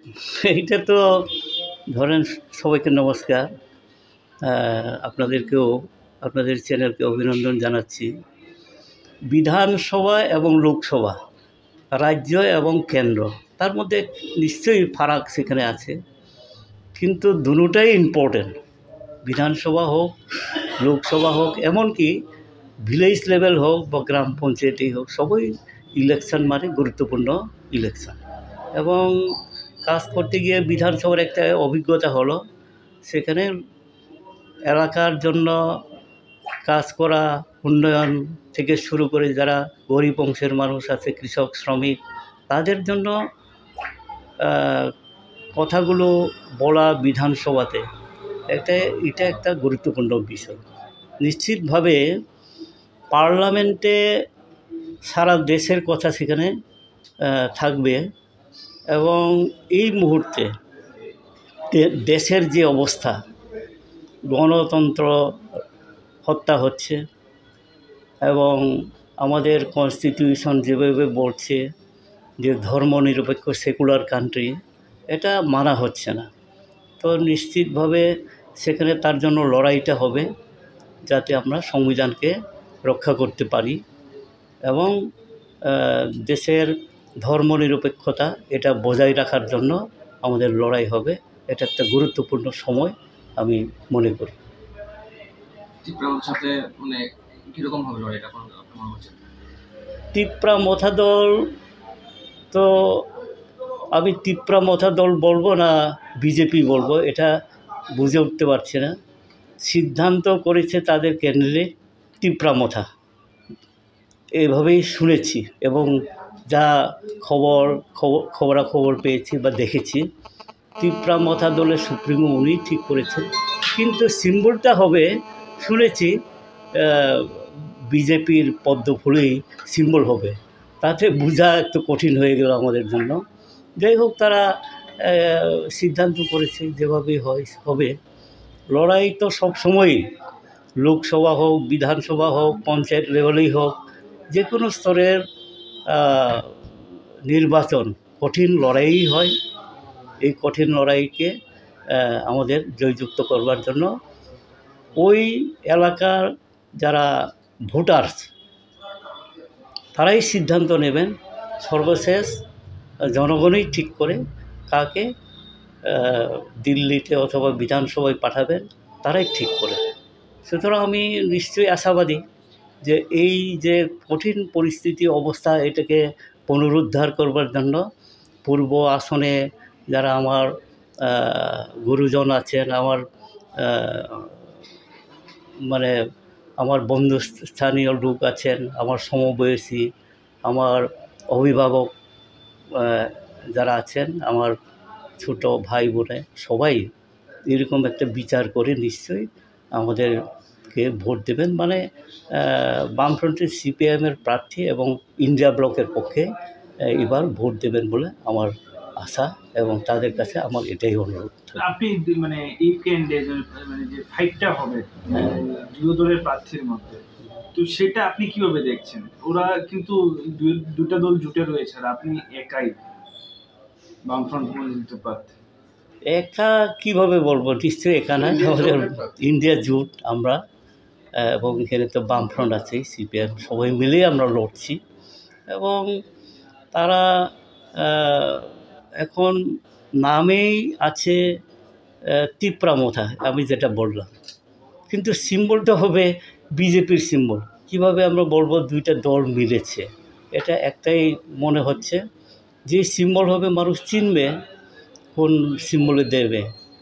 এইটা তো ধরেন, সবাইকে নমস্কার। আপনাদেরকেও, আপনাদের চ্যানেলকে অভিনন্দন জানাচ্ছি। বিধানসভা এবং লোকসভা, রাজ্য এবং কেন্দ্র, তার মধ্যে নিশ্চয়ই ফারাক সেখানে আছে, কিন্তু দুটোটাই ইম্পর্টেন্ট। বিধানসভা হোক, লোকসভা হোক, এমনকি ভিলেজ লেভেল হোক বা গ্রাম পঞ্চায়েতেই হোক, সবই ইলেকশন মানে গুরুত্বপূর্ণ ইলেকশন। এবং কাজ করতে গিয়ে বিধানসভার একটা অভিজ্ঞতা হলো, সেখানে এলাকার জন্য কাজ করা, উন্নয়ন থেকে শুরু করে যারা গরিব অংশের মানুষ আছে, কৃষক, শ্রমিক, তাদের জন্য কথাগুলো বলা বিধানসভাতে এটা একটা গুরুত্বপূর্ণ বিষয়। নিশ্চিতভাবে পার্লামেন্টে সারা দেশের কথা সেখানে থাকবে। এবং এই মুহূর্তে দেশের যে অবস্থা, গণতন্ত্র হত্যা হচ্ছে এবং আমাদের কনস্টিটিউশন যেভাবে বলছে যে ধর্মনিরপেক্ষ সেকুলার কান্ট্রি, এটা মানা হচ্ছে না। তো নিশ্চিতভাবে সেখানে তার জন্য লড়াইটা হবে, যাতে আমরা সংবিধানকে রক্ষা করতে পারি এবং দেশের ধর্মনিরপেক্ষতা এটা বজায় রাখার জন্য আমাদের লড়াই হবে। এটা একটা গুরুত্বপূর্ণ সময় আমি মনে করি। তিপ্রা মথা দল, তো আমি তিপ্রা মথা দল বলবো না বিজেপি বলবো, এটা বুঝে উঠতে পারছি না। সিদ্ধান্ত করেছে তাদের ক্যান্ডিডেট তিপ্রা মথা, এভাবেই শুনেছি এবং যা খবরাখবর পেয়েছি বা দেখেছি, তিপ্রা মথা দলের সুপ্রিমো উনি ঠিক করেছেন। কিন্তু সিম্বলটা হবে, শুনেছি বিজেপির পদ্ম ফুলেই সিম্বল হবে, তাতে বোঝা একটু কঠিন হয়ে গেল আমাদের জন্য। যাই হোক, তারা সিদ্ধান্ত করেছে, যেভাবেই হবে। লড়াই তো সবসময়ই, লোকসভা হোক, বিধানসভা হোক, পঞ্চায়েত লেভেলেই হোক, যে কোনো স্তরের নির্বাচন কঠিন লড়াই হয়। এই কঠিন লড়াইকে আমাদের জয়যুক্ত করবার জন্য ওই এলাকার যারা ভোটার্স, তারাই সিদ্ধান্ত নেবেন। সর্বশেষ জনগণই ঠিক করে কাকে দিল্লিতে অথবা বিধানসভায় পাঠাবেন, তারাই ঠিক করে। সুতরাং আমি নিশ্চয়ই আশাবাদী যে এই যে কঠিন পরিস্থিতি অবস্থা, এটাকে পুনরুদ্ধার করবার জন্য পূর্ব আসনে যারা আমার গুরুজন আছেন, আমার মানে আমার বন্ধুস্থানীয় লোক আছেন, আমার সমবয়সী, আমার অভিভাবক যারা আছেন, আমার ছোট ভাই বোনে, সবাই এরকম একটা বিচার করে নিশ্চয়ই আমাদেরকে ভোট দেবেন। মানে বামফ্রন্টের সিপিআইএমের প্রার্থী এবং ইন্ডিয়া ব্লকের পক্ষে এবার ভোট দেবেন বলে আমার আশা, এবং তাদের কাছে আমার এটাই অনুরোধ। আপনি মানে এই মানে যে ফাইটটা হবে দুই দলের প্রার্থীর মধ্যে, তো সেটা আপনি কিভাবে দেখছেন? ওরা কিন্তু দুটা দল জুটে রয়েছে, আর আপনি একাই বামফ্রন্ট মনোনীত প্রার্থী। একা কিভাবে বলবো, নিশ্চয়ই একা না, আমাদের ইন্ডিয়া জোট আমরা, এবং এখানে তো বামফ্রন্ট আছে, সিপিএম, সবাই মিলেই আমরা লড়ছি। এবং তারা এখন নামেই আছে তিপ্রা মথা, আমি যেটা বললাম, কিন্তু সিম্বলটা হবে বিজেপির সিম্বল। কিভাবে আমরা বলবো দুইটা দল মিলেছে? এটা একটাই মনে হচ্ছে, যে সিম্বল হবে মানুষ চিনবে কোন সিম্বলে দেবে।